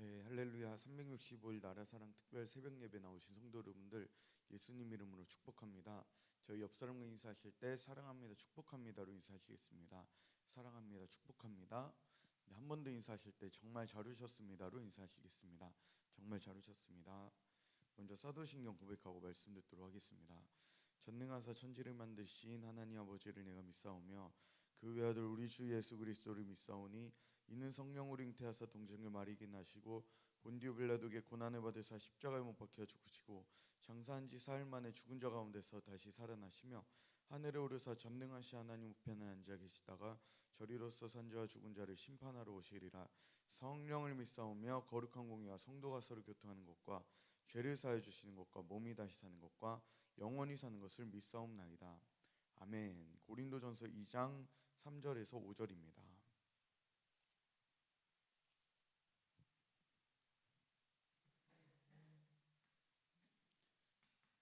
네, 할렐루야. 365일 나라사랑 특별 새벽 예배 나오신 성도 여러분들 예수님 이름으로 축복합니다. 저희 옆 사람과 인사하실 때 사랑합니다, 축복합니다로 인사하시겠습니다. 사랑합니다, 축복합니다. 네, 한 번 더 인사하실 때 정말 잘 오셨습니다로 인사하시겠습니다. 정말 잘 오셨습니다. 먼저 사도신경 고백하고 말씀 듣도록 하겠습니다. 전능하사 천지를 만드신 하나님 아버지를 내가 믿사오며 그 외아들 우리 주 예수 그리스도를 믿사오니 이는 성령으로 잉태하사 동정을 마리게 나시고 본디오 빌라도에게 고난을 받으사 십자가에 못 박혀 죽으시고 장사한 지 사흘 만에 죽은 자 가운데서 다시 살아나시며 하늘에 오르사 전능하신 하나님 우편에 앉아 계시다가 저리로서 산 자와 죽은 자를 심판하러 오시리라. 성령을 믿사오며 거룩한 공의와 성도가 서로 교통하는 것과 죄를 사해 주시는 것과 몸이 다시 사는 것과 영원히 사는 것을 믿사옵나이다. 아멘. 고린도전서 2장 3절에서 5절입니다.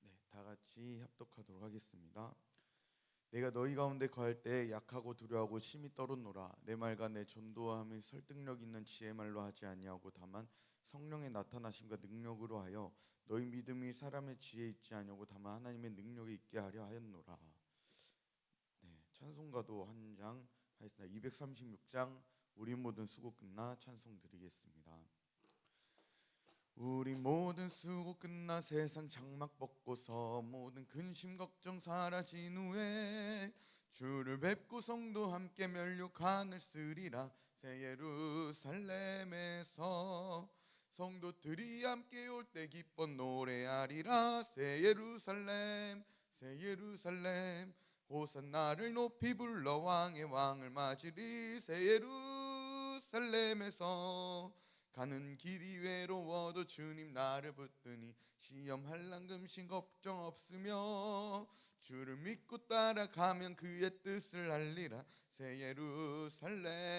네, 다 같이 합독하도록 하겠습니다. 내가 너희 가운데 거할 때 약하고 두려워하고 심히 떨었노라. 내 말과 내 전도함이 설득력 있는 지혜 말로 하지 아니하고 다만 성령의 나타나심과 능력으로 하여 너희 믿음이 사람의 지혜에 있지 아니하고 다만 하나님의 능력에 있게 하려 하였노라. 네, 찬송가도 한 장 하겠습니다. 236장 우리 모든 수고 끝나 찬송 드리겠습니다. 우리 모든 수고 끝나 세상 장막 벗고서 모든 근심 걱정 사라진 후에 주를 뵙고 성도 함께 면류관 하늘 쓰리라. 새 예루살렘에서 성도들이 함께 올 때 기뻐 노래하리라. 새 예루살렘 새 예루살렘 호산나를 높이 불러 왕의 왕을 맞으리. 새 예루살렘에서 가는 길이 외로워도 주님 나를 붙드니 시험할 난금심 걱정 없으며 주를 믿고 따라가면 그의 뜻을 알리라. 새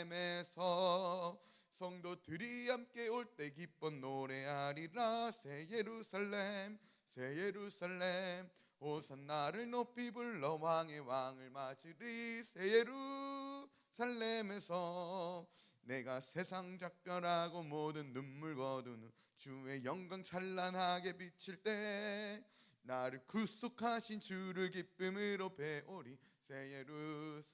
예루살렘에서 성도들이 함께 올 때 기뻐 노래하리라. 새 예루살렘 새 예루살렘 호산나를 높이 불러 왕의 왕을 맞으리. 새 예루살렘에서 내가 세상 작별하고 모든 눈물 거둔 후 주의 영광 찬란하게 비칠 때 나를 구속하신 주를 기쁨으로 배우리. 새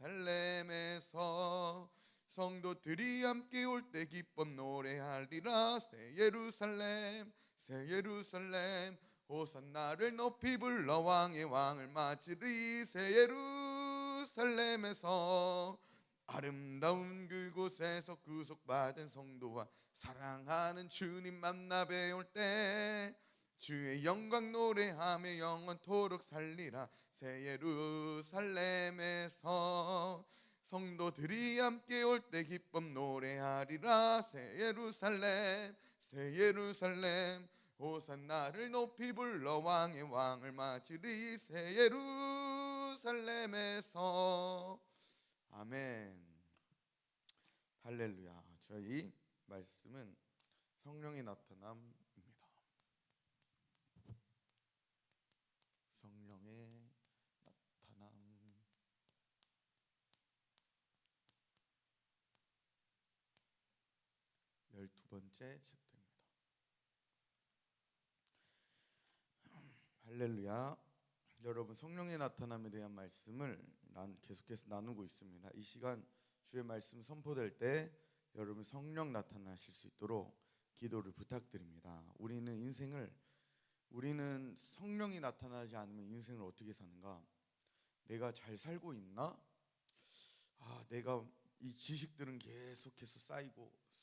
예루살렘에서 성도들이 함께 올 때 기뻐 노래하리라. 새 예루살렘 새 예루살렘 호산나를 높이 불러 왕의 왕을 맞으리. 새 예루살렘에서 아름다운 그곳에서 구속받은 성도와 사랑하는 주님 만나 배울 때 주의 영광 노래하며 영원토록 살리라. 새 예루살렘에서 성도들이 함께 올 때 기쁨 노래하리라. 새 예루살렘 새 예루살렘 호산나를 높이 불러 왕의 왕을 맞으리. 새 예루살렘에서 아멘. 할렐루야. 저희 말씀은 성령의 나타남입니다. 성령의 나타남. 12번째 챕터입니다. 할렐루야. 여러분, 성령의 나타남에 대한 말씀을 계속해서 나누고 있습니다. 이 시간 주의 말씀 선포될 때 여러분 성령 나타나실 수 있도록 기도를 부탁드립니다. 우리는 성령이 나타나지 않으면 인생을 어떻게 사는가? 내가 잘 살고 있나? 내가 이 지식들은 계속해서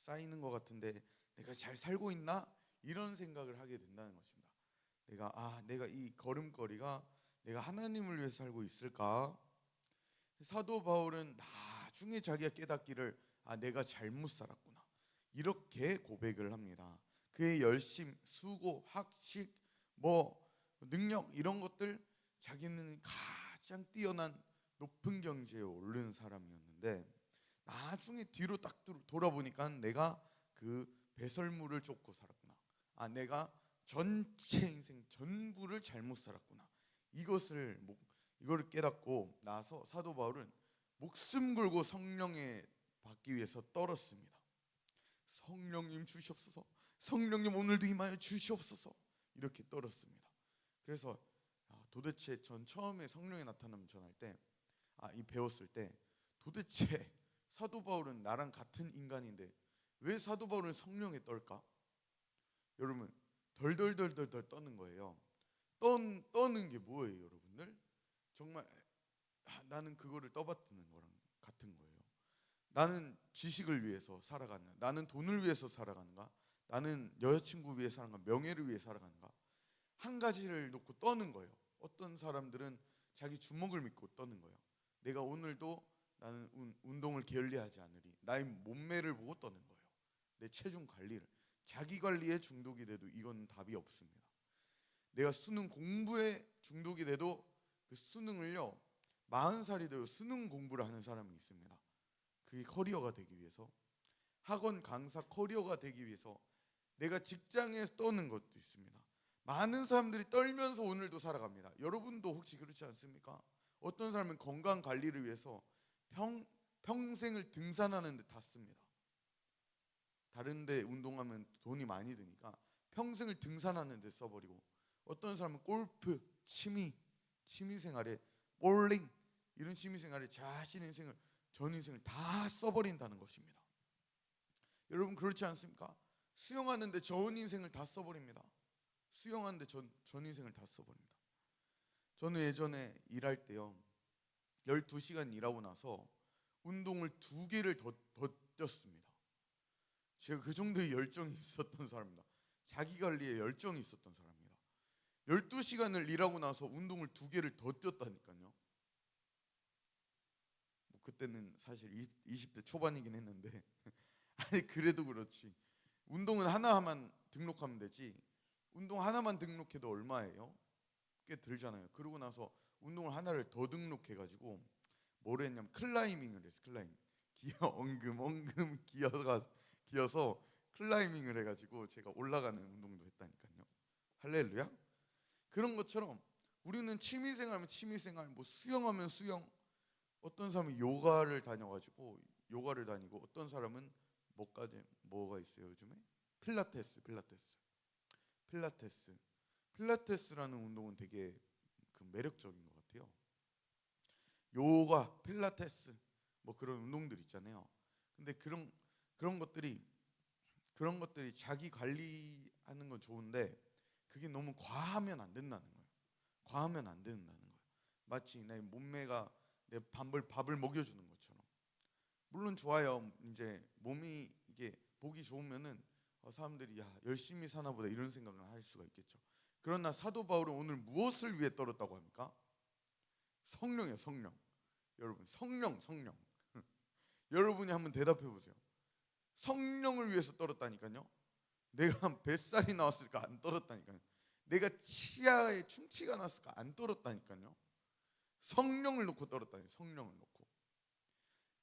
쌓이는 것 같은데 내가 잘 살고 있나? 이런 생각을 하게 된다는 것입니다. 내가 이 걸음걸이가 내가 하나님을 위해서 살고 있을까? 사도 바울은 나중에 자기가 깨닫기를 내가 잘못 살았구나 이렇게 고백을 합니다. 그의 열심, 수고, 학식, 능력 이런 것들 자기는 가장 뛰어난 높은 경지에 오른 사람이었는데 나중에 뒤로 딱 돌아보니까 내가 그 배설물을 쫓고 살았구나. 내가 전체 인생 전부를 잘못 살았구나. 이거를 깨닫고 나서 사도 바울은 목숨 걸고 성령에 받기 위해서 떨었습니다. 성령님 주시옵소서, 성령님 오늘도 임하여 주시옵소서 이렇게 떨었습니다. 그래서 도대체 전 처음에 성령이 나타나면 전할 때, 이 배웠을 때 도대체 사도 바울은 나랑 같은 인간인데 왜 사도 바울은 성령에 떨까? 여러분 덜덜덜덜 떠는 거예요. 떠는 게 뭐예요, 여러분들? 정말 나는 그거를 떠받드는 거랑 같은 거예요. 나는 지식을 위해서 살아가는가? 나는 돈을 위해서 살아가는가? 나는 여자친구 위해 살아가는가? 명예를 위해 살아가는가? 한 가지를 놓고 떠는 거예요. 어떤 사람들은 자기 주먹을 믿고 떠는 거예요. 내가 오늘도 나는 운동을 게을리하지 않으리. 나의 몸매를 보고 떠는 거예요. 내 체중 관리를. 자기 관리에 중독이 돼도 이건 답이 없습니다. 내가 수능 공부에 중독이 돼도 그 수능을요, 40살이 되어 수능 공부를 하는 사람이 있습니다. 그게 커리어가 되기 위해서, 학원 강사 커리어가 되기 위해서 내가 직장에서 떠는 것도 있습니다. 많은 사람들이 떨면서 오늘도 살아갑니다. 여러분도 혹시 그렇지 않습니까? 어떤 사람은 건강 관리를 위해서 평생을 등산하는 데 다 씁니다. 다른 데 운동하면 돈이 많이 드니까 평생을 등산하는 데 써버리고, 어떤 사람은 골프, 취미 생활에 볼링 이런 취미 생활에 자신 인생을, 전 인생을 다 써버린다는 것입니다. 여러분 그렇지 않습니까? 수영하는데 전 인생을 다 써버립니다. 수영하는데 전 인생을 다 써버립니다. 저는 예전에 일할 때요, 12시간 일하고 나서 운동을 2개를 더 뛰었습니다. 제가 그 정도의 열정이 있었던 사람입니다. 자기 관리에 열정이 있었던 사람입니다. 12시간을 일하고 나서 운동을 2개를 더 뛰었다니까요. 그때는 사실 20대 초반이긴 했는데 아니 그래도 그렇지, 운동은 하나만 등록하면 되지, 운동 하나만 등록해도 얼마예요? 꽤 들잖아요. 그러고 나서 운동을 하나를 더 등록해가지고 뭘 했냐면 클라이밍을 했어. 클라이밍. 엉금 기어서 클라이밍을 해가지고 제가 올라가는 운동도 했다니까요. 할렐루야. 그런 것처럼 우리는 취미생활하면 취미생활, 뭐 수영하면 수영, 어떤 사람은 요가를 다니고, 어떤 사람은 뭐가 있어요 요즘에? 필라테스라는 운동은 되게 그 매력적인 것 같아요. 요가, 필라테스 뭐 그런 운동들 있잖아요. 근데 그런 것들이 자기 관리하는 건 좋은데 그게 너무 과하면 안 된다는 거예요. 과하면 안 된다는 거예요. 마치 내 몸매가 내 밥을 먹여주는 것처럼. 물론 좋아요. 이제 몸이 이게 보기 좋으면은 사람들이 열심히 사나 보다 이런 생각을 할 수가 있겠죠. 그러나 사도 바울은 오늘 무엇을 위해 떨었다고 합니까? 성령이에요, 성령. 여러분, 성령. 여러분이 한번 대답해 보세요. 성령을 위해서 떨었다니까요. 내가 뱃살이 나왔을까? 안 떨었다니까요. 내가 치아에 충치가 났을까? 안 떨었다니까요. 성령을 놓고 떨었다니, 성령을 놓고.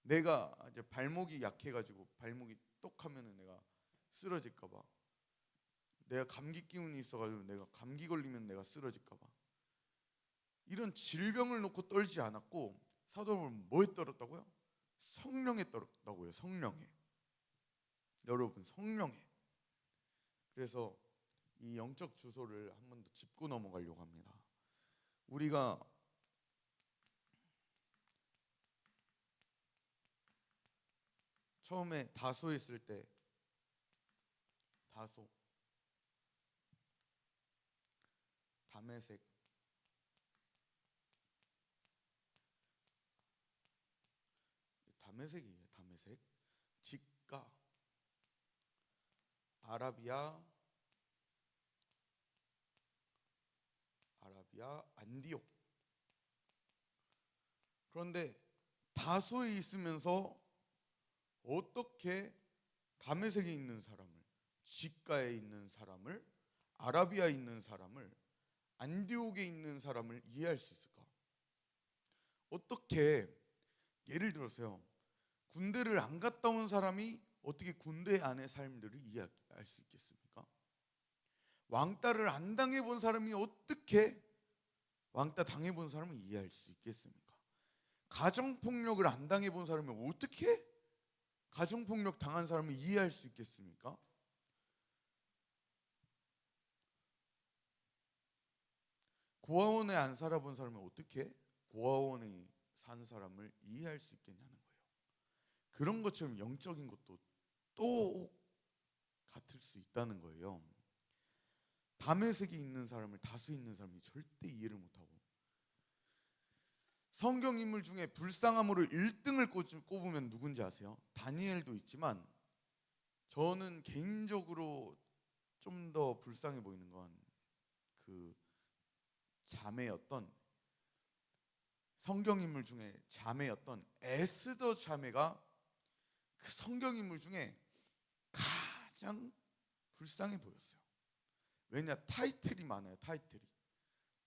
내가 이제 발목이 약해가지고 발목이 똑 하면은 내가 쓰러질까봐, 내가 감기 기운이 있어가지고 내가 감기 걸리면 내가 쓰러질까봐, 이런 질병을 놓고 떨지 않았고 사도 바울은 뭐에 떨었다고요? 성령에 떨었다고요. 성령에. 여러분, 성령에. 그래서 이 영적 주소를 한 번 더 짚고 넘어가려고 합니다. 우리가 처음에 다소 있을 때, 다메섹, 직가, 아라비아, 안디옥. 그런데 다소에 있으면서 어떻게 다메섹에 있는 사람을, 직가에 있는 사람을, 아라비아에 있는 사람을, 안디옥에 있는 사람을 이해할 수 있을까? 어떻게, 예를 들어서요, 군대를 안 갔다 온 사람이 어떻게 군대 안의 삶들을 이해할 수 있겠습니까? 왕따를 안 당해본 사람이 어떻게 왕따 당해본 사람을 이해할 수 있겠습니까? 가정폭력을 안 당해본 사람이 어떻게 가정폭력 당한 사람을 이해할 수 있겠습니까? 고아원에 안 살아본 사람은 어떻게 고아원에 산 사람을 이해할 수 있겠냐는 거예요. 그런 것처럼 영적인 것도 또 같을 수 있다는 거예요. 다메섹이 있는 사람을 다수 있는 사람이 절대 이해를 못하고, 성경 인물 중에 불쌍함으로 1등을 꼽으면 누군지 아세요? 다니엘도 있지만 저는 개인적으로 좀 더 불쌍해 보이는 건 그 자매였던, 성경 인물 중에 자매였던 에스더 자매가 그 성경 인물 중에 가장 불쌍해 보였어요. 왜냐? 타이틀이 많아요. 타이틀이.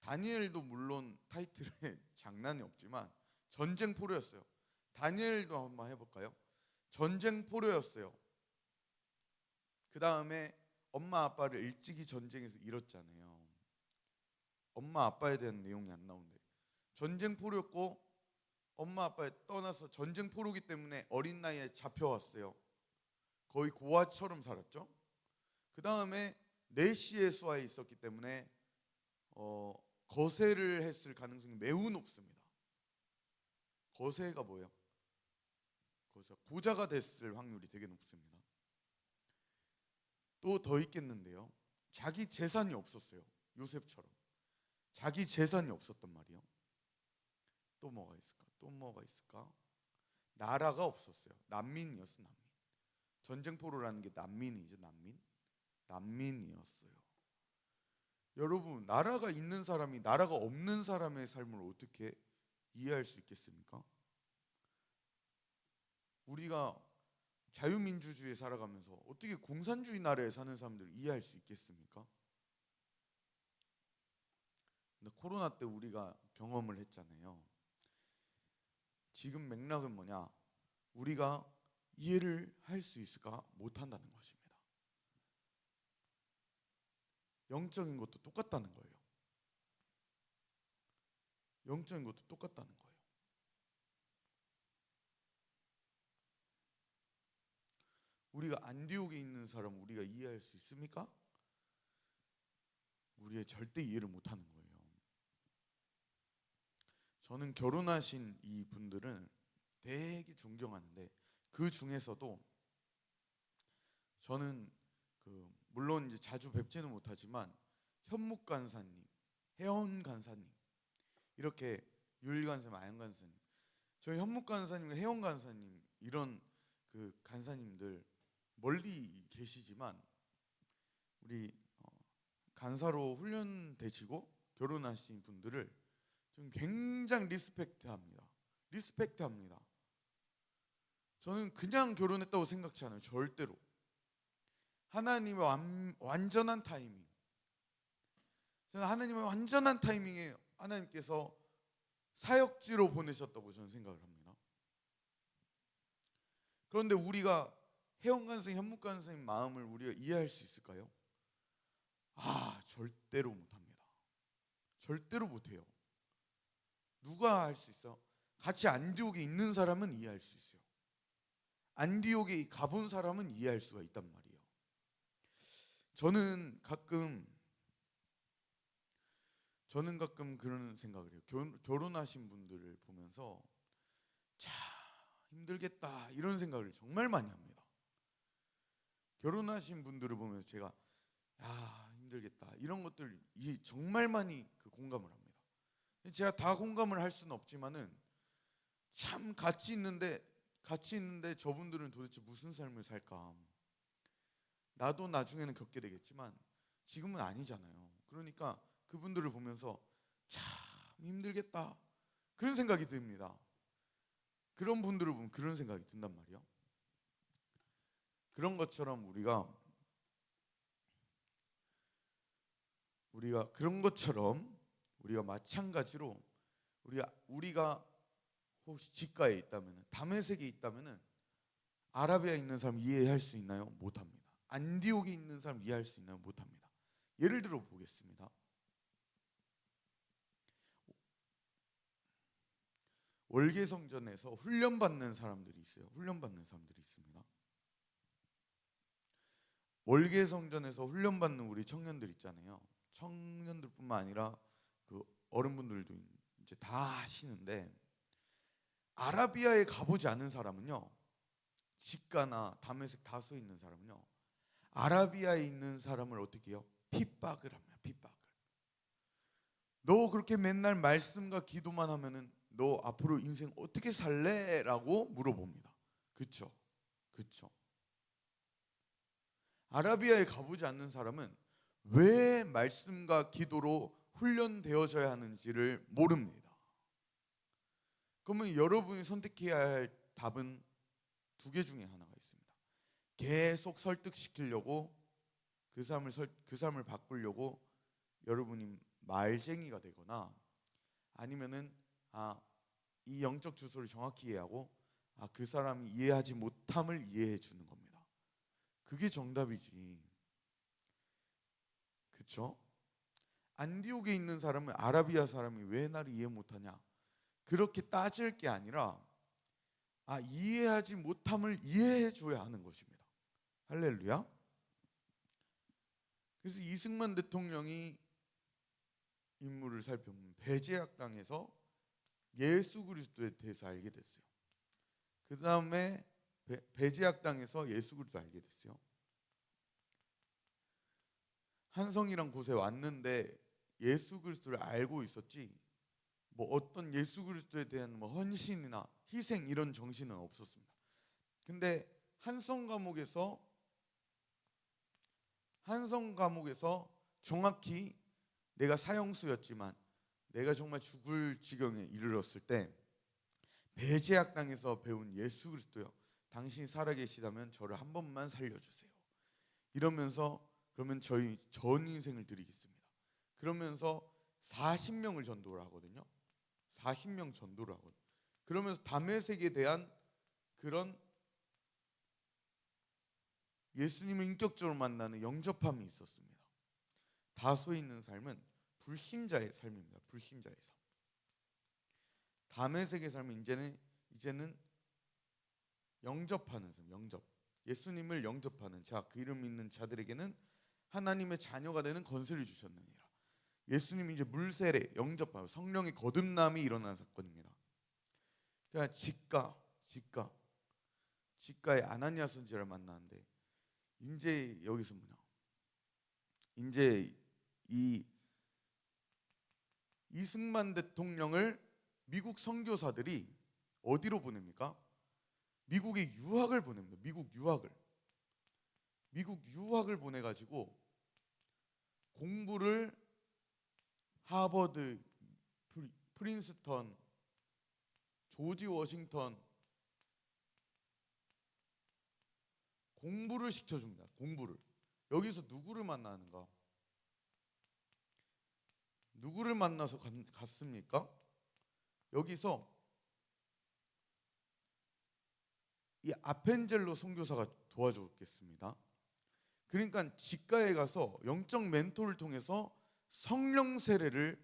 다니엘도 물론 타이틀에 장난이 없지만 전쟁 포로였어요. 다니엘도 한번 해볼까요? 전쟁 포로였어요. 그 다음에 엄마 아빠를 일찍이 전쟁에서 잃었잖아요. 엄마 아빠에 대한 내용이 안 나오는데, 전쟁 포로였고 엄마 아빠에 떠나서 전쟁 포로기 때문에 어린 나이에 잡혀왔어요. 거의 고아처럼 살았죠. 그 다음에 내시의 수하에 있었기 때문에 거세를 했을 가능성이 매우 높습니다. 거세가 뭐예요? 고자가 됐을 확률이 되게 높습니다. 또 더 있겠는데요. 자기 재산이 없었어요. 요셉처럼 자기 재산이 없었단 말이에요. 또 뭐가 있을까? 또 뭐가 있을까? 나라가 없었어요. 난민이었어. 난민. 전쟁 포로라는 게 난민이죠. 난민이었어요. 여러분, 나라가 있는 사람이 나라가 없는 사람의 삶을 어떻게 이해할 수 있겠습니까? 우리가 자유민주주의에 살아가면서 어떻게 공산주의 나라에 사는 사람들을 이해할 수 있겠습니까? 근데 코로나 때 우리가 경험을 했잖아요. 지금 맥락은 뭐냐? 우리가 이해를 할 수 있을까? 못한다는 것입니다. 영적인 것도 똑같다는 거예요. 영적인 것도 똑같다는 거예요. 우리가 안디옥에 있는 사람 우리가 이해할 수 있습니까? 우리의 절대 이해를 못하는 거예요. 저는 결혼하신 이 분들은 되게 존경하는데, 그 중에서도 저는 물론 이제 자주 뵙지는 못하지만 현묵 간사님, 혜원 간사님, 이렇게 유일 간사님, 아영 간사님, 저희 현묵 간사님과 혜원 간사님 이런 그 간사님들 멀리 계시지만 우리 간사로 훈련되시고 결혼하신 분들을 저는 굉장히 리스펙트합니다. 리스펙트합니다. 저는 그냥 결혼했다고 생각지 않아요. 절대로. 하나님의 완전한 타이밍. 저는 하나님의 완전한 타이밍에 하나님께서 사역지로 보내셨다고 저는 생각을 합니다. 그런데 우리가 혜원간생, 현묵간생의 마음을 우리가 이해할 수 있을까요? 절대로 못합니다. 절대로 못해요. 누가 할 수 있어? 같이 안디옥에 있는 사람은 이해할 수 있어요. 안디옥에 가본 사람은 이해할 수가 있단 말이에요. 저는 가끔 그런 생각을 해요. 결혼하신 분들을 보면서 참 힘들겠다 이런 생각을 정말 많이 합니다. 결혼하신 분들을 보면서 제가 힘들겠다 이런 것들 정말 많이 공감을 합니다. 제가 다 공감을 할 수는 없지만은 참 같이 있는데 저분들은 도대체 무슨 삶을 살까? 나도 나중에는 겪게 되겠지만 지금은 아니잖아요. 그러니까 그분들을 보면서 참 힘들겠다 그런 생각이 듭니다. 그런 분들을 보면 그런 생각이 든단 말이에요. 그런 것처럼 우리가 마찬가지로 우리가 혹시 직가에 있다면, 다메섹에 있다면 아라비아에 있는 사람 이해할 수 있나요? 못합니다. 안디옥에 있는 사람 이해할 수 있나요? 못합니다. 예를 들어 보겠습니다. 월계성전에서 훈련받는 사람들이 있어요. 훈련받는 사람들이 있습니다. 월계 성전에서 훈련받는 우리 청년들 있잖아요. 청년들뿐만 아니라 그 어른분들도 이제 다 하시는데, 아라비아에 가보지 않은 사람은요, 직가나 다메섹 다소에 있는 사람은요, 아라비아에 있는 사람을 어떻게 해요? 핍박을 합니다. 핍박을. 너 그렇게 맨날 말씀과 기도만 하면은 너 앞으로 인생 어떻게 살래? 라고 물어봅니다. 그쵸? 그쵸? 아라비아에 가보지 않는 사람은 왜 말씀과 기도로 훈련되어져야 하는지를 모릅니다. 그러면 여러분이 선택해야 할 답은 두 개 중에 하나가 있습니다. 계속 설득시키려고 그 사람을 바꾸려고 여러분이 말쟁이가 되거나, 아니면은 이 영적 주소를 정확히 이해하고 그 사람이 이해하지 못함을 이해해 주는 겁니다. 그게 정답이지. 그쵸? 안디옥에 있는 사람은 아라비아 사람이 왜 나를 이해 못하냐, 그렇게 따질 게 아니라 이해하지 못함을 이해해 줘야 하는 것입니다. 할렐루야. 그래서 이승만 대통령이 인물을 살펴보면 배제학당에서 예수 그리스도에 대해서 알게 됐어요. 그 다음에 배제학당에서 예수 그리스도 알게 됐어요. 한성이란 곳에 왔는데 예수 그리스도를 알고 있었지, 뭐 어떤 예수 그리스도에 대한 뭐 헌신이나 희생 이런 정신은 없었습니다. 근데 한성 감옥에서 정확히 내가 사형수였지만 내가 정말 죽을 지경에 이르렀을 때 배제학당에서 배운 예수 그리스도요, 당신이 살아계시다면 저를 한 번만 살려주세요. 이러면서 그러면 저희 전 인생을 드리겠습니다. 그러면서 40명을 전도를 하거든요. 40명 전도를 하거든요. 그러면서 다메섹에 대한 그런 예수님을 인격적으로 만나는 영접함이 있었습니다. 다소에 있는 삶은 불신자의 삶입니다. 불신자의 삶. 다메섹의 삶은 이제는 영접하는 삶, 영접. 예수님을 영접하는 자, 그 이름 믿는 자들에게는 하나님의 자녀가 되는 권세를 주셨느니라. 예수님이 이제 물세례, 영접하고 성령의 거듭남이 일어난 사건입니다. 그러니까 직가의 아나니아 선지자를 만나는데, 이제 여기서 뭐냐? 이제 이 이승만 대통령을 미국 선교사들이 어디로 보냅니까? 미국에 유학을 보냅니다. 미국 유학을 보내가지고 공부를 하버드, 프린스턴, 조지 워싱턴 공부를 시켜줍니다. 공부를. 여기서 누구를 만나는가? 누구를 만나서 갔습니까? 여기서 이 아펜젤로 선교사가 도와줬겠습니다. 그러니까 직가에 가서 영적 멘토를 통해서 성령 세례를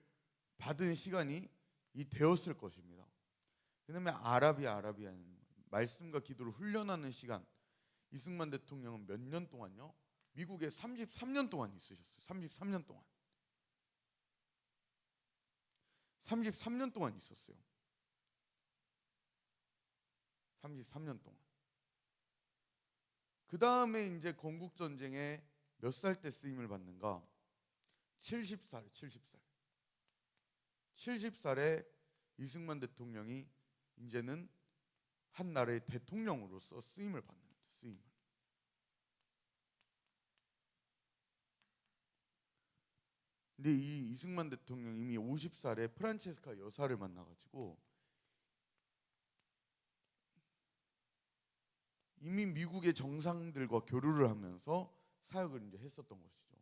받은 시간이 되었을 것입니다. 그다음에 아라비아는 말씀과 기도를 훈련하는 시간. 이승만 대통령은 몇 년 동안요? 미국에 33년 동안 있으셨어요. 33년 동안. 33년 동안 있었어요. 33년 동안. 그 다음에 이제 건국 전쟁에 몇 살 때 쓰임을 받는가? 70살. 70살에 이승만 대통령이 이제는 한 나라의 대통령으로서 쓰임을 받는 거죠. 쓰임을. 근데 이 이승만 대통령 이미 50살에 프란체스카 여사를 만나가지고 이미 미국의 정상들과 교류를 하면서 사역을 이제 했었던 것이죠.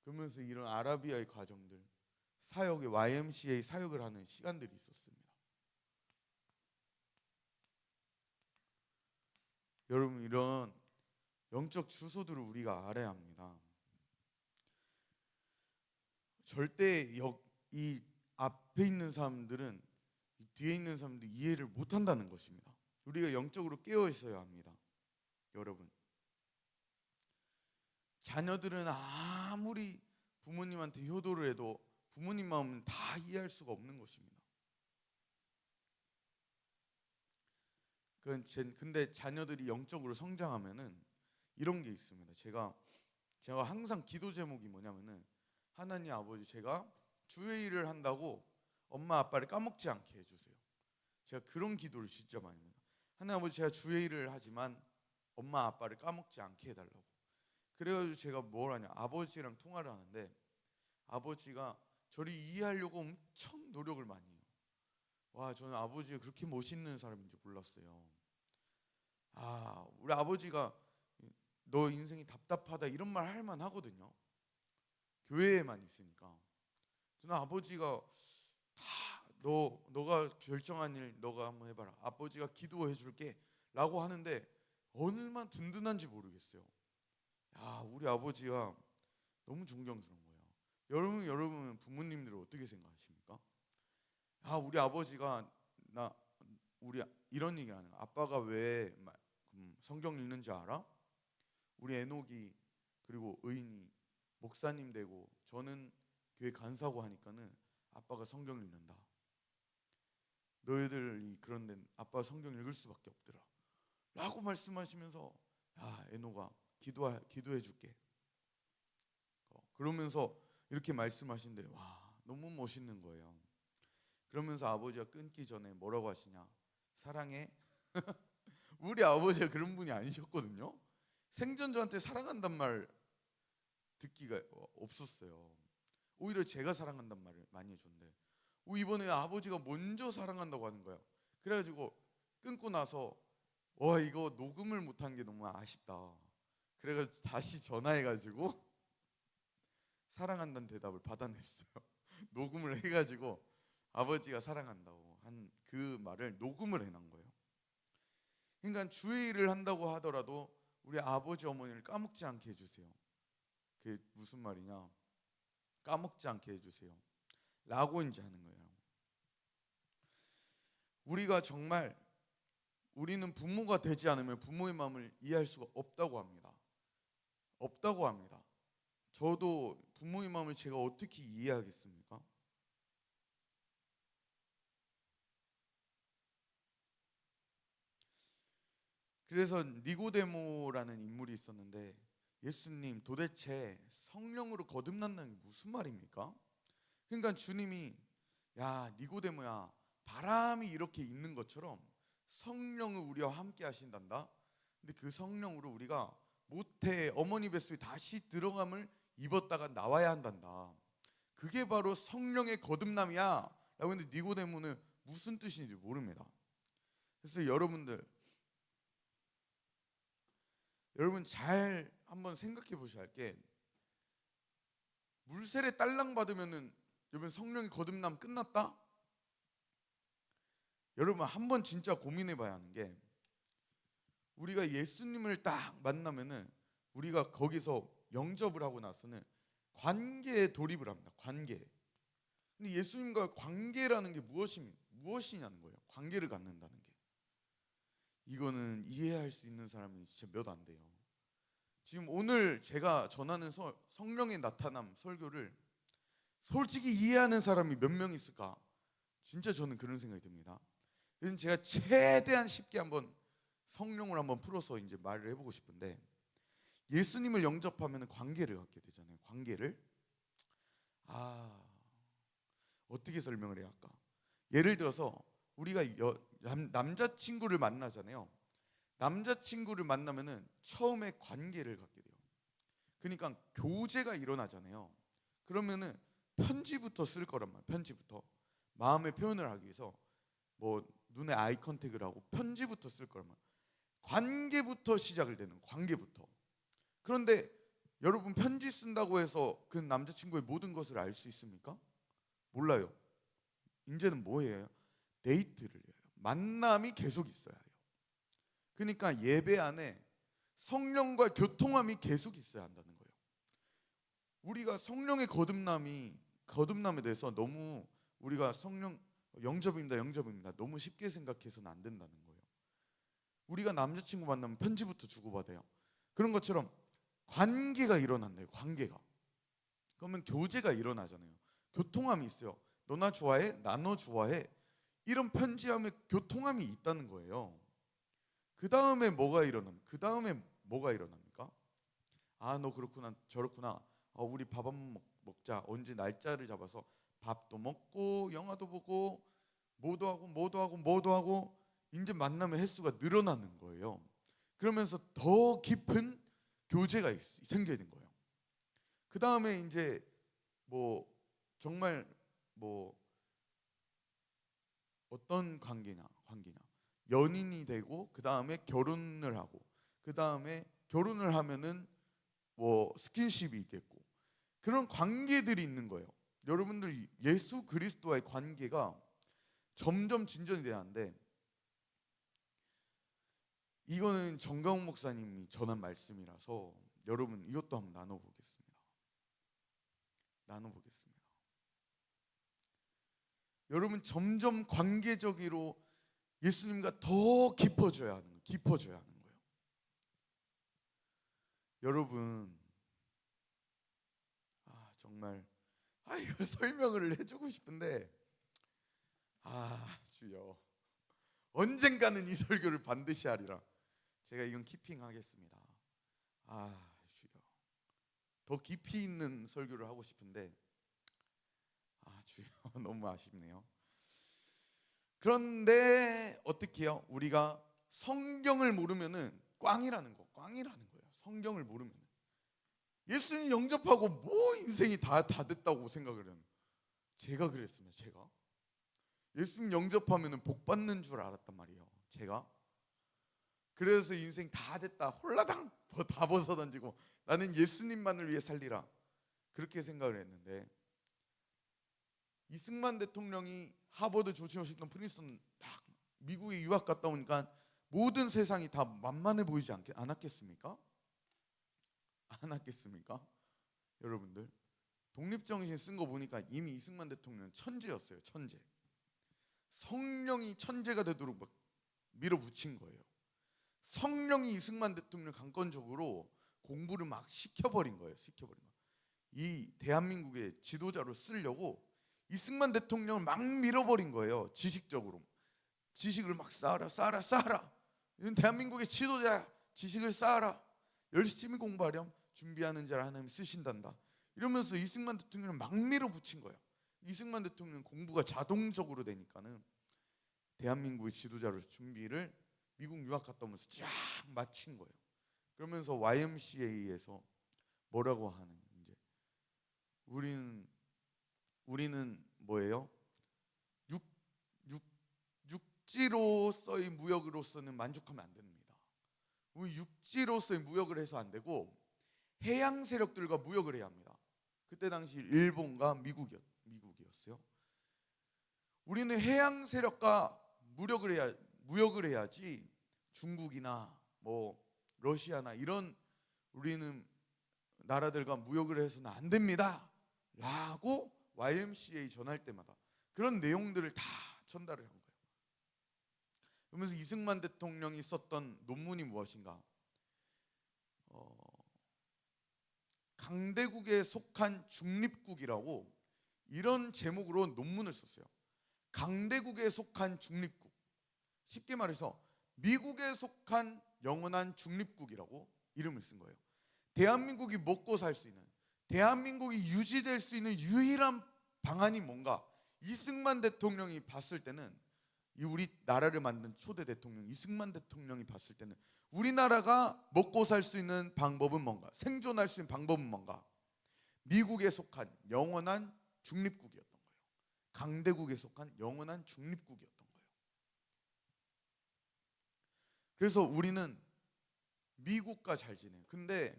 그러면서 이런 아라비아의 과정들, 사역의 YMCA 사역을 하는 시간들이 있었습니다. 여러분, 이런 영적 주소들을 우리가 알아야 합니다. 절대 이 앞에 있는 사람들은 뒤에 있는 사람들이 이해를 못한다는 것입니다. 우리가 영적으로 깨어 있어야 합니다. 여러분, 자녀들은 아무리 부모님한테 효도를 해도 부모님 마음은 다 이해할 수가 없는 것입니다. 근데 자녀들이 영적으로 성장하면은 이런 게 있습니다. 제가 항상 기도 제목이 뭐냐면은, 하나님 아버지, 제가 주의를 한다고 엄마 아빠를 까먹지 않게 해주세요. 제가 그런 기도를 진짜 많이 해요. 하나님 아버지, 제가 주의를 하지만 엄마 아빠를 까먹지 않게 해달라고. 그래가지고 제가 뭘 하냐, 아버지랑 통화를 하는데 아버지가 저를 이해하려고 엄청 노력을 많이 해요. 와, 저는 아버지가 그렇게 멋있는 사람인지 몰랐어요. 우리 아버지가 너 인생이 답답하다 이런 말 할 만 하거든요. 교회에만 있으니까. 저는 아버지가 너가 결정한 일 너가 한번 해봐라. 아버지가 기도해 줄게 라고 하는데 얼마나 든든한지 모르겠어요. 우리 아버지가 너무 존경스러운 거예요. 여러분 부모님들은 어떻게 생각하십니까? 우리 아버지가 우리 이런 얘기 하는 거야. 아빠가 왜 성경 읽는지 알아? 우리 에녹이 그리고 의인이 목사님 되고 저는 교회 간사고 하니까는 아빠가 성경 읽는다. 너희들이 그런데 아빠 성경 읽을 수밖에 없더라 라고 말씀하시면서, 에녹아 기도해 줄게 그러면서 이렇게 말씀하신대. 와, 너무 멋있는 거예요. 그러면서 아버지가 끊기 전에 뭐라고 하시냐, 사랑해. 우리 아버지가 그런 분이 아니셨거든요. 생전 저한테 사랑한단 말 듣기가 없었어요. 오히려 제가 사랑한단 말을 많이 해줬는데 이번에 아버지가 먼저 사랑한다고 하는 거예요. 그래가지고 끊고 나서 와, 이거 녹음을 못한 게 너무 아쉽다. 그래가지고 다시 전화해가지고 사랑한다는 대답을 받아냈어요. 녹음을 해가지고 아버지가 사랑한다고 한 그 말을 녹음을 해놓은 거예요. 그러니까 주의를 한다고 하더라도 우리 아버지 어머니를 까먹지 않게 해주세요. 그게 무슨 말이냐, 까먹지 않게 해주세요 라고 이제 하는 거예요. 우리는 부모가 되지 않으면 부모의 마음을 이해할 수가 없다고 합니다. 저도 부모의 마음을 제가 어떻게 이해하겠습니까? 그래서 니고데모라는 인물이 있었는데, 예수님, 도대체 성령으로 거듭난다는 게 무슨 말입니까? 그러니까 주님이, 야 니고데모야, 바람이 이렇게 있는 것처럼 성령을 우리와 함께 하신단다. 근데 그 성령으로 우리가 모태 어머니 뱃속에 다시 들어감을 입었다가 나와야 한단다. 그게 바로 성령의 거듭남이야 라고 했는데 니고데모는 무슨 뜻인지 모릅니다. 그래서 여러분 잘 한번 생각해 보셔야 할 게, 물세례 딸랑 받으면은 여러분 성령의 거듭남 끝났다? 여러분 한번 진짜 고민해 봐야 하는 게, 우리가 예수님을 딱 만나면은 우리가 거기서 영접을 하고 나서는 관계에 돌입을 합니다. 관계. 근데 예수님과 관계라는 게 무엇이냐는 거예요. 관계를 갖는다는 게. 이거는 이해할 수 있는 사람이 진짜 몇 안 돼요. 지금 오늘 제가 전하는 성령의 나타남 설교를 솔직히 이해하는 사람이 몇 명 있을까? 진짜 저는 그런 생각이 듭니다. 그래서 제가 최대한 쉽게 한번 성령을 한번 풀어서 이제 말을 해보고 싶은데, 예수님을 영접하면 관계를 갖게 되잖아요. 관계를 어떻게 설명을 해야 할까? 예를 들어서 우리가 남자친구를 만나잖아요. 남자친구를 만나면은 처음에 관계를 갖게 돼요. 그러니까 교제가 일어나잖아요. 그러면은 편지부터 쓸 거란 말이에요. 편지부터 마음의 표현을 하기 위해서 뭐 눈에 아이 컨택을 하고 편지부터 쓸 거란 말이에요. 관계부터 시작을 되는, 관계부터. 그런데 여러분, 편지 쓴다고 해서 그 남자친구의 모든 것을 알 수 있습니까? 몰라요. 이제는 뭐예요? 데이트를 해요. 만남이 계속 있어야 해요. 그러니까 예배 안에 성령과 교통함이 계속 있어야 한다는 거예요. 우리가 성령의 거듭남에 대해서 너무 우리가 성령 영접입니다 너무 쉽게 생각해서는 안 된다는 거예요. 우리가 남자친구 만나면 편지부터 주고받아요. 그런 것처럼 관계가 일어난대요. 관계가. 그러면 교제가 일어나잖아요. 교통함이 있어요. 너나 좋아해? 나 너 좋아해? 이런 편지함에 교통함이 있다는 거예요. 그 다음에 뭐가 일어납니까? 아, 너 그렇구나, 저렇구나. 우리 밥 한번 먹자. 언제 날짜를 잡아서 밥도 먹고 영화도 보고 뭐도 하고 이제 만남의 횟수가 늘어나는 거예요. 그러면서 더 깊은 교제가 생겨야 된 거예요. 그 다음에 이제 뭐 정말 뭐 어떤 관계냐 연인이 되고 그 다음에 결혼을 하고 그 다음에 결혼을 하면은 뭐 스킨십이 있겠고 그런 관계들이 있는 거예요. 여러분들 예수 그리스도와의 관계가 점점 진전이 돼야 하는데 이거는 정강훈 목사님이 전한 말씀이라서 여러분 이것도 한번 나눠보겠습니다. 여러분 점점 관계적으로 예수님과 더 깊어져야 하는 거예요. 여러분 정말 이걸 설명을 해주고 싶은데 주여 언젠가는 이 설교를 반드시 하리라. 제가 이건 키핑하겠습니다. 주여 더 깊이 있는 설교를 하고 싶은데 주여 너무 아쉽네요. 그런데 어떻게 해요? 우리가 성경을 모르면은 꽝이라는 거예요. 성경을 모르면 예수님 영접하고 뭐 인생이 다 됐다고 생각을 해요. 제가 그랬습니다. 제가 예수님 영접하면은 복 받는 줄 알았단 말이에요. 제가 그래서 인생 다 됐다 홀라당 다 벗어던지고 나는 예수님만을 위해 살리라 그렇게 생각을 했는데 이승만 대통령이 하버드, 조지 워싱턴, 프린스턴 딱 미국에 유학 갔다 오니까 모든 세상이 다 만만해 보이지 않았겠습니까? 여러분들 독립정신 쓴 거 보니까 이미 이승만 대통령은 천재였어요. 천재. 성령이 천재가 되도록 막 밀어붙인 거예요. 성령이 이승만 대통령 강권적으로 공부를 막 시켜버린 거예요. 이 대한민국의 지도자로 쓰려고 이승만 대통령을 막 밀어버린 거예요. 지식적으로. 지식을 막 쌓아라. 이건 대한민국의 지도자야. 지식을 쌓아라. 열심히 공부하렴. 준비하는 자를 하나님 쓰신단다. 이러면서 이승만 대통령을 막 밀어붙인 거예요. 이승만 대통령 공부가 자동적으로 되니까는 대한민국의 지도자로 준비를 미국 유학 갔다 오면서 쫙 마친 거예요. 그러면서 YMCA에서 뭐라고 하는 이제 우리는 뭐예요? 육지로서의 무역으로서는 만족하면 안 됩니다. 우리 육지로서의 무역을 해서 안 되고 해양 세력들과 무역을 해야 합니다. 그때 당시 일본과 미국이었어요. 우리는 해양 세력과 무역을 해야지 중국이나 뭐 러시아나 이런 우리는 나라들과 무역을 해서는 안 됩니다. 라고 YMCA 전할 때마다 그런 내용들을 다 전달을 한 거예요. 그러면서 이승만 대통령이 썼던 논문이 무엇인가? 강대국에 속한 중립국이라고 이런 제목으로 논문을 썼어요. 강대국에 속한 중립국. 쉽게 말해서 미국에 속한 영원한 중립국이라고 이름을 쓴 거예요. 대한민국이 먹고 살 수 있는, 대한민국이 유지될 수 있는 유일한 방안이 뭔가? 이승만 대통령이 봤을 때는 이 우리 나라를 만든 초대 대통령 이승만 대통령이 봤을 때는 우리나라가 먹고 살 수 있는 방법은 뭔가? 생존할 수 있는 방법은 뭔가? 미국에 속한 영원한 중립국이었던 거예요. 강대국에 속한 영원한 중립국이었던 거예요. 그래서 우리는 미국과 잘 지내요. 근데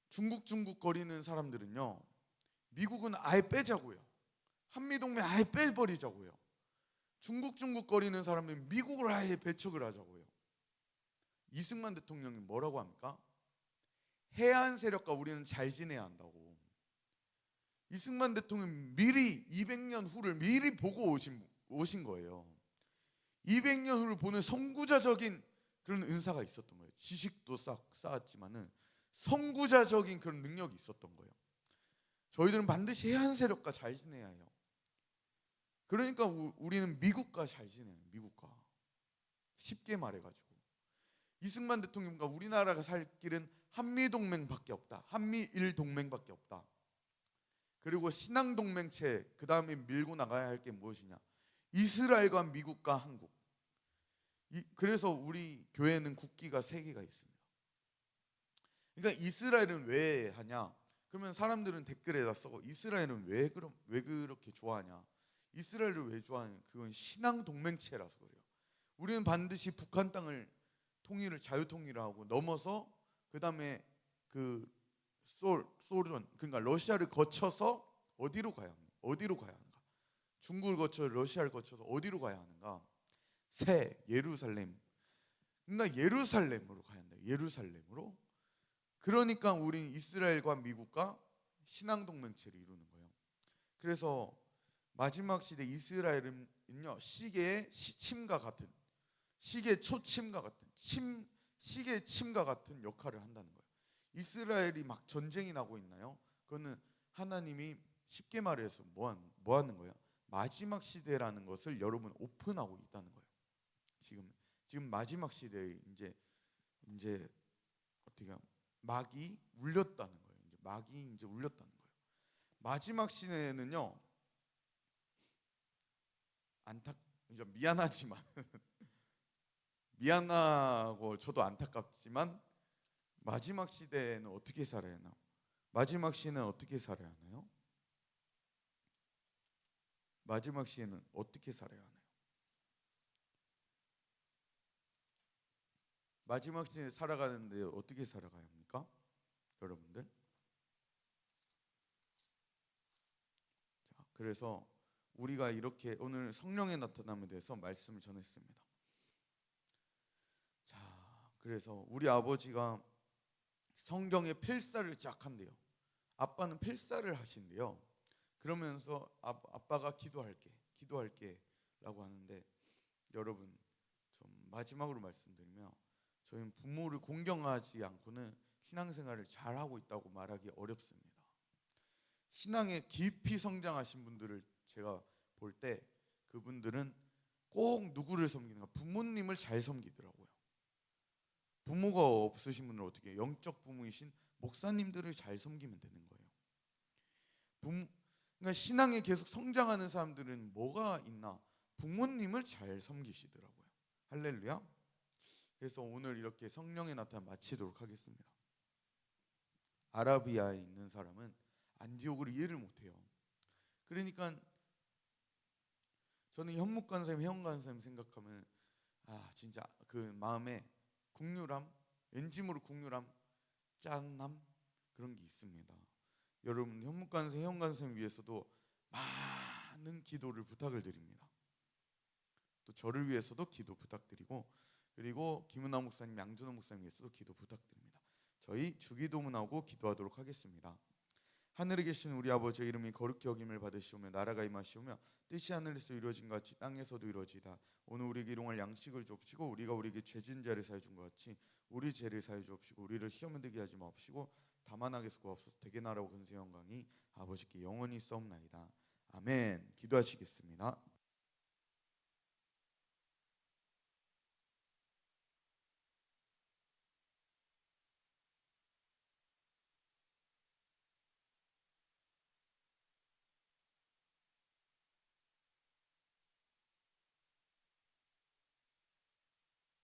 중국 거리는 사람들은요, 미국은 아예 빼자고요. 한미동맹 아예 빼버리자고요. 중국 거리는 사람들은 미국을 아예 배척을 하자고요. 이승만 대통령이 뭐라고 합니까? 해안 세력과 우리는 잘 지내야 한다고. 이승만 대통령 미리 200년 후를 미리 보고 오신 거예요. 200년 후를 보는 선구자적인 그런 은사가 있었던 거예요. 지식도 쌓았지만은 선구자적인 그런 능력이 있었던 거예요. 저희들은 반드시 해안 세력과 잘 지내야 해요. 그러니까 우리는 미국과 잘 지내요. 미국과. 쉽게 말해가지고 이승만 대통령과 우리나라가 살 길은 한미동맹밖에 없다. 한미일 동맹밖에 없다. 그리고 신앙동맹체 그 다음에 밀고 나가야 할 게 무엇이냐? 이스라엘과 미국과 한국. 그래서 우리 교회는 국기가 3개가 있습니다. 그러니까 이스라엘은 왜 하냐? 그러면 사람들은 댓글에다 쓰고 이스라엘은 왜 그렇게 좋아하냐? 이스라엘을 왜 좋아하냐? 그건 신앙 동맹체라서 그래요. 우리는 반드시 북한 땅을 자유 통일을 하고 넘어서 그다음에 그 소련 그러니까 러시아를 거쳐서 어디로 가야 하는가? 중국을 거쳐 러시아를 거쳐서 어디로 가야 하는가? 새 예루살렘. 그러니까 예루살렘으로 가야 한다. 예루살렘으로. 그러니까 우리는 이스라엘과 미국과 신앙 동맹체를 이루는 거예요. 그래서 마지막 시대 이스라엘은요 시계의 침과 같은 시계 초침과 같은 시계 침과 같은 역할을 한다는 거예요. 이스라엘이 막 전쟁이 나고 있나요? 그거는 하나님이 쉽게 말해서 뭐 하는 거예요? 마지막 시대라는 것을 여러분 오픈하고 있다는 거예요. 지금 마지막 시대에 이제 어떻게 하면 막이 울렸다는 거예요. 막이 이제 울렸다는 거예요. 마지막 시대에는요 이제 미안하지만 미안하고 저도 안타깝지만 마지막 시대에는 어떻게 살아야 하나? 마지막 시대는 어떻게 살아야 하나요? 마지막 시대는 어떻게 살아야 하나요? 마지막 시대에 살아가는데 어떻게 살아가야 합니까? 여러분들? 자, 그래서 우리가 이렇게 오늘 성령의 나타남에 대해서 말씀을 전했습니다. 자, 그래서 우리 아버지가 성경에 필사를 쫙 한대요. 아빠는 필사를 하신대요. 그러면서 아빠가 기도할게 라고 하는데 여러분 좀 마지막으로 말씀드리면 저희는 부모를 공경하지 않고는 신앙생활을 잘하고 있다고 말하기 어렵습니다. 신앙에 깊이 성장하신 분들을 제가 볼 때 그분들은 꼭 누구를 섬기는가? 부모님을 잘 섬기더라고요. 부모가 없으신 분은 어떻게 해요? 영적 부모이신 목사님들을 잘 섬기면 되는 거예요. 그러니까 신앙에 계속 성장하는 사람들은 뭐가 있나? 부모님을 잘 섬기시더라고요. 할렐루야. 그래서 오늘 이렇게 성령의 나타남 마치도록 하겠습니다. 아라비아에 있는 사람은 안디옥을 이해를 못해요. 그러니까 저는 현묵간사님, 회원간사님 생각하면 진짜 그 마음에 국률함, 왠지 모를 국률함, 짠함 그런 게 있습니다. 여러분 현묵간사, 회원간사님 위해서도 많은 기도를 부탁을 드립니다. 또 저를 위해서도 기도 부탁드리고 그리고 김은하 목사님, 양준호 목사님 위해서도 기도 부탁드립니다. 저희 주기도문하고 기도하도록 하겠습니다. 하늘에 계신 우리 아버지의 이름이 거룩히 여김을 받으시오며 나라가 임하시오며 뜻이 하늘에서 이루어진 것 같이 땅에서도 이루어지다. 오늘 우리에게 일용할 양식을 주옵시고 우리가 우리에게 죄진 자를 사해 준 것 같이 우리 죄를 사해 주옵시고 우리를 시험에 들게 하지 마옵시고 다만 악에서 구하옵소서. 대개 나라고 근세 영광이 아버지께 영원히 있사옵나이다. 아멘. 기도하시겠습니다.